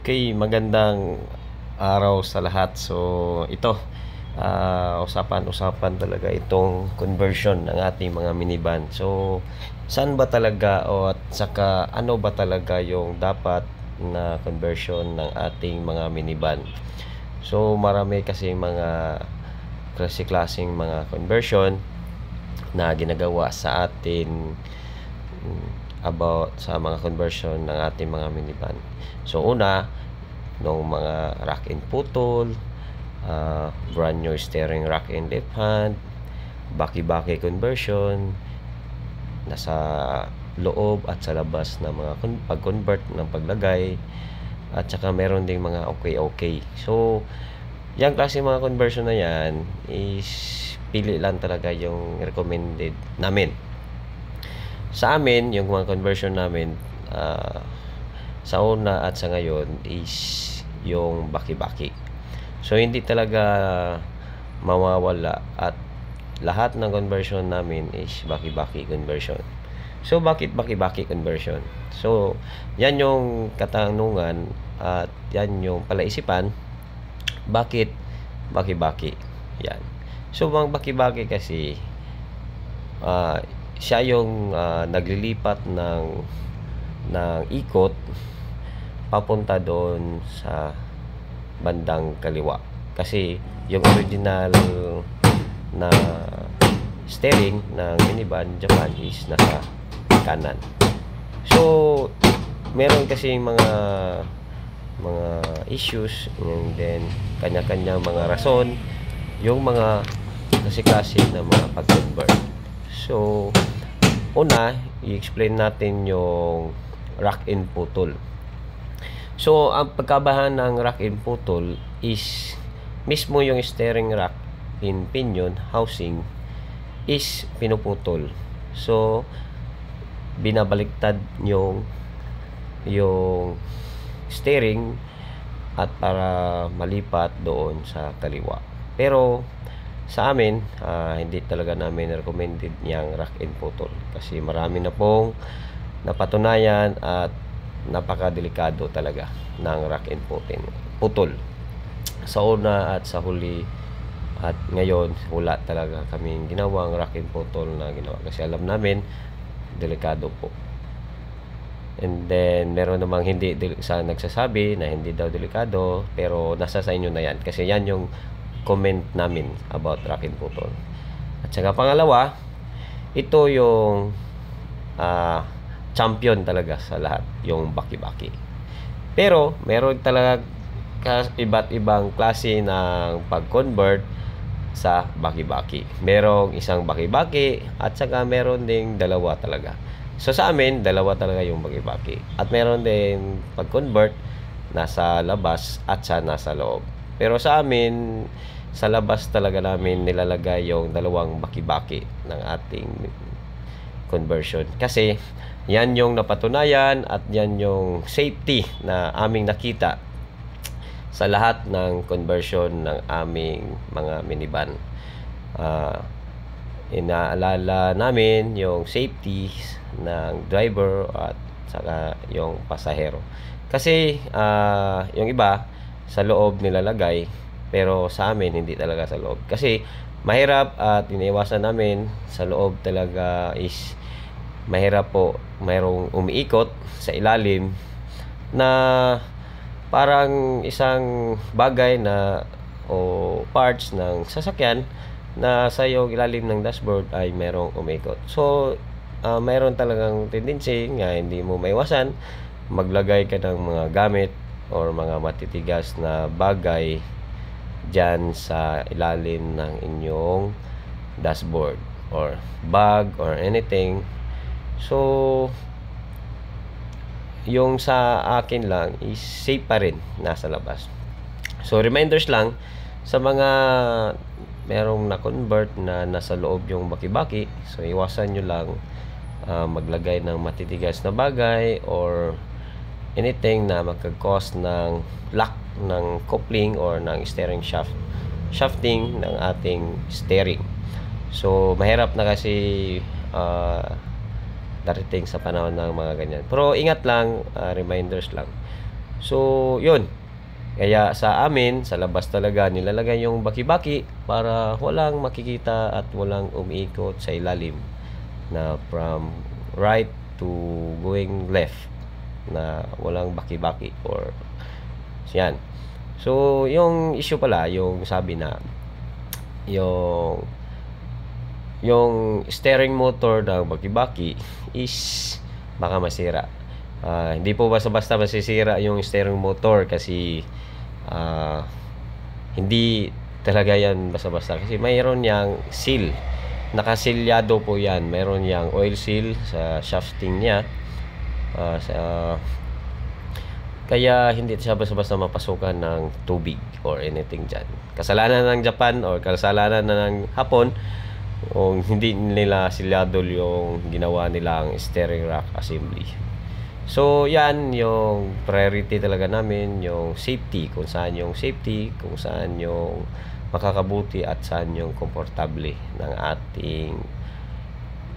Okay, magandang araw sa lahat. So, ito, usapan-usapan talaga itong conversion ng ating mga minivan. So, saan ba talaga o at saka ano ba talaga yung dapat na conversion ng ating mga minivan? So, marami kasi mga klase-klaseng mga conversion na ginagawa sa atin about sa mga conversion ng ating mga minivan. So, una, nung mga rack and putol, brand new steering rack and left hand, baki-baki conversion, nasa loob at sa labas na mga pag-convert ng paglagay, at saka meron ding mga okay. So, yung klase mga conversion na yan is pili lang talaga yung recommended namin. Sa amin, yung mga conversion namin sa una at sa ngayon is yung baki-baki. So, hindi talaga mawawala at lahat ng conversion namin is baki-baki conversion. So, bakit baki-baki conversion? So, yan yung katanungan at yan yung palaisipan. Bakit baki-baki? Yan. So, ang baki-baki kasi siya yung naglilipat ng ikot papunta doon sa bandang kaliwa. Kasi yung original na steering ng minivan Japan is nasa kanan. So, meron kasi mga issues and then kanya-kanya mga rason yung mga kasi na mga pag-convert. So, una, i-explain natin yung rack and putol. So, ang pagkabahan ng rack and putol is mismo yung steering rack in pinion housing is pinuputol. So, binabaliktad yung steering at para malipat doon sa kaliwa. Pero sa amin, hindi talaga namin recommended yung rack and putol kasi marami na pong napatunayan at napakadelikado talaga ng rack and putol sa una at sa huli. At ngayon, wala talaga kaming ginawang rack and putol na ginawa kasi alam namin delikado po. And then meron namang hindi sa nagsasabi na hindi daw delikado, pero nasa sa inyo na yan kasi yan yung comment namin about rack and putol. At saka pangalawa, ito yung champion talaga sa lahat, yung baki-baki. Pero meron talaga iba't ibang klase ng pag-convert sa baki-baki. Merong isang baki-baki at saka meron ding dalawa talaga. So sa amin, dalawa talaga yung baki-baki. At meron din pag-convert nasa labas at sa nasa loob. Pero sa amin, sa labas talaga namin nilalagay yung dalawang baki-baki ng ating conversion. Kasi yan yung napatunayan at yan yung safety na aming nakita sa lahat ng conversion ng aming mga minivan. Inaalala namin yung safety ng driver at saka yung pasahero. Kasi yung iba sa loob nilalagay, pero sa amin hindi talaga sa loob. Kasi mahirap at iniiwasan namin sa loob talaga is mahirap po. Mayroong umiikot sa ilalim na parang isang bagay na o parts ng sasakyan na sa yung ilalim ng dashboard ay merong umiikot. So, mayroon talagang tendency nga hindi mo maiwasan maglagay ka ng mga gamit or mga matitigas na bagay dyan sa ilalim ng inyong dashboard or bag or anything. So, yung sa akin lang is safe pa rin nasa labas. So, reminders lang sa mga merong na-convert na nasa loob yung baki-baki. So, iwasan nyo lang maglagay ng matitigas na bagay or anything na magkakos ng lock ng coupling or ng steering shafting ng ating steering. So, mahirap na kasi darating sa panahon ng mga ganyan. Pero ingat lang, reminders lang. So, yun. Kaya sa amin, sa labas talaga nilalagay yung baki-baki para walang makikita at walang umiikot sa ilalim na from right to going left na walang baki-baki or yan. So, yung issue pala, yung sabi na yung steering motor ng baki-baki is baka masira. Hindi po basta-basta masisira yung steering motor kasi hindi talaga yan basta-basta kasi mayroon yang seal. Nakasilyado po yan. Mayroon yang oil seal sa shafting niya. Kaya hindi siya basta-basta mapasukan ng tubig or anything dyan. Kasalanan ng Japan or kasalanan na ng Hapon kung hindi nila silyado yung ginawa nilang steering rack assembly. So, yan yung priority talaga namin, yung safety, kung saan yung safety, kung saan yung makakabuti at saan yung komportable ng ating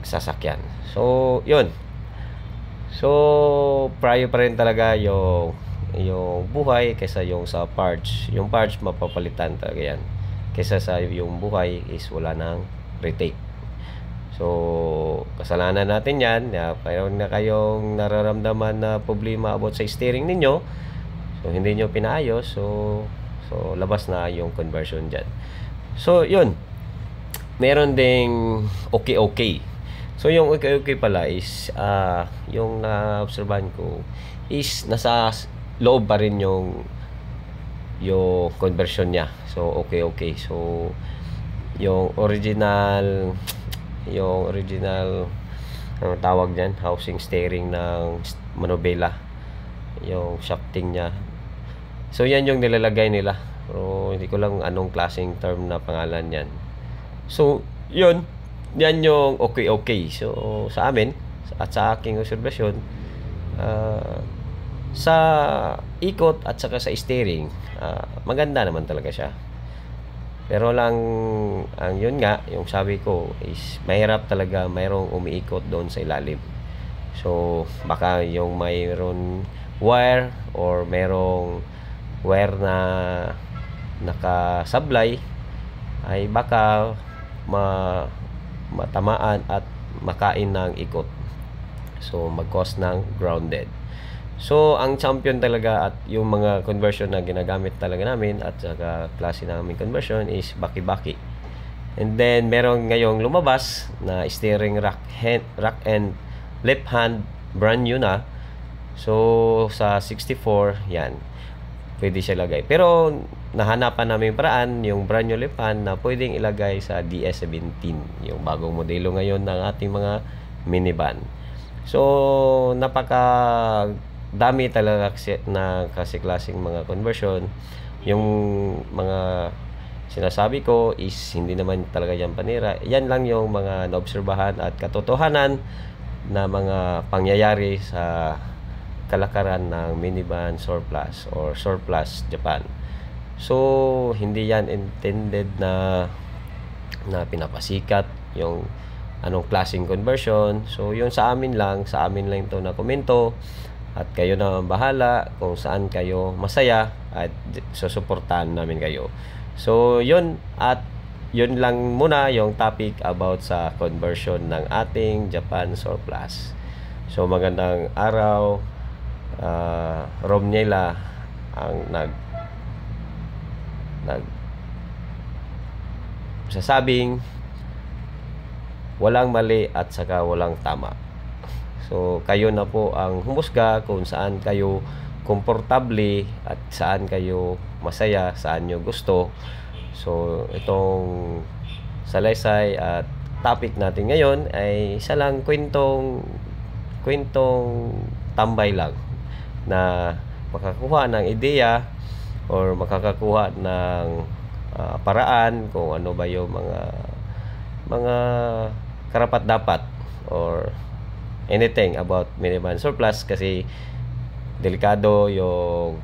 sasakyan. So, yun. So, prior pa rin talaga yung buhay kaysa yung sa parts. Yung parts mapapalitan talaga yan. Kaysa sa yung buhay is wala nang retake. So, kasalanan natin yan. Mayroon na kayong nararamdaman na problema about sa steering ninyo. So, hindi nyo pinaayos. So labas na yung conversion dyan. So, yun. Meron ding okay. So, yung okay pala is, yung na-obserbahan ko is nasa loob pa rin yung conversion niya. So, okay. So, yung original ano tawag dyan, housing steering ng manobela, yung shafting niya. So, yan yung nilalagay nila. Pero, hindi ko lang anong klaseng term na pangalan yan. So, yun. Yan yung okay. So, sa amin, at sa aking observasyon, sa ikot at saka sa steering, maganda naman talaga siya. Pero lang, ang yun nga, yung sabi ko, is mahirap talaga mayroong umiikot doon sa ilalim. So, baka yung mayroon wire or mayroong wire na nakasablay ay baka matamaan at makain ng ikot. So, mag-cause ng grounded. So, ang champion talaga at yung mga conversion na ginagamit talaga namin at saka klase namin conversion is baki-baki. And then, meron ngayong lumabas na steering rack and left hand, brand new na. So, sa 64, yan. Pwede siya lagay. Pero, nahanapan namin paraan yung brand new left hand na pwedeng ilagay sa DS17, yung bagong modelo ngayon ng ating mga minivan. So, napaka dami talaga na kasi klaseng mga conversion. Yung mga sinasabi ko is hindi naman talaga yan panira. Yan lang yung mga naobserbahan at katotohanan na mga pangyayari sa kalakaran ng minivan surplus or surplus Japan. So, hindi yan intended na pinapasikat yung anong klaseng conversion. So, yun sa amin lang ito na komento. At kayo na bahala kung saan kayo masaya at susuportahan namin kayo. So, yun. At yun lang muna yung topic about sa conversion ng ating Japan surplus. So, magandang araw. Romnela ang sasabing walang mali at saka walang tama. So, kayo na po ang humusga kung saan kayo komportable at saan kayo masaya, saan nyo gusto. So, itong salaysay at topic natin ngayon ay isa lang kwentong tambay lang na makakuha ng ideya or makakakuha ng paraan kung ano ba yung mga karapat-dapat or anything about minivan surplus kasi delikado yung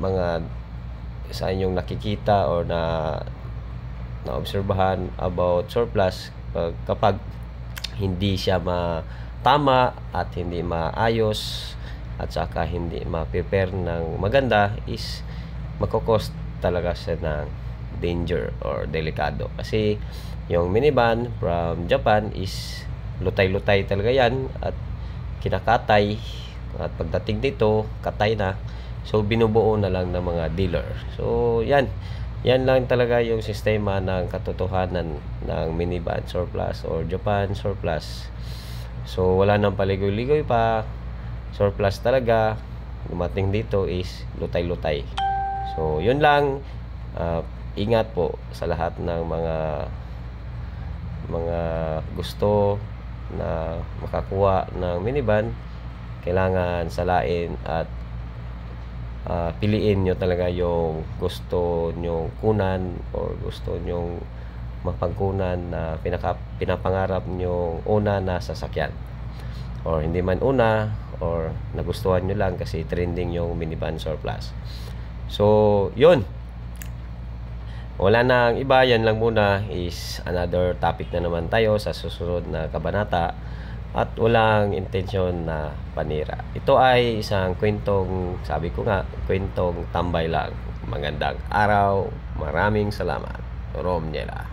mga sa inyong nakikita or naobserbahan about surplus kapag hindi siya tama at hindi maayos at saka hindi ma-prepare ng maganda is magkakos talaga siya ng danger or delikado. Kasi yung minivan from Japan is lutay-lutay talaga yan at kinakatay, at pagdating dito katay na, so binubuo na lang ng mga dealer. So yan lang talaga yung sistema ng katotohanan ng minivan surplus or Japan surplus. So wala nang paligoy-ligoy pa, surplus talaga. Dumating dito is lutay-lutay. So yun lang. Ingat po sa lahat ng mga gusto na makakuha ng minivan. Kailangan salain at piliin nyo talaga yung gusto nyong kunan or gusto nyong mapagkunan na pinapangarap nyong una na sasakyan, or hindi man una, or nagustuhan nyo lang kasi trending yung minivan surplus. So yun, wala nang iba, yan lang muna. Is another topic na naman tayo sa susunod na kabanata, at walang intensyon na panira. Ito ay isang kwentong, sabi ko nga, kwentong tambay lang. Magandang araw, maraming salamat. Romniela.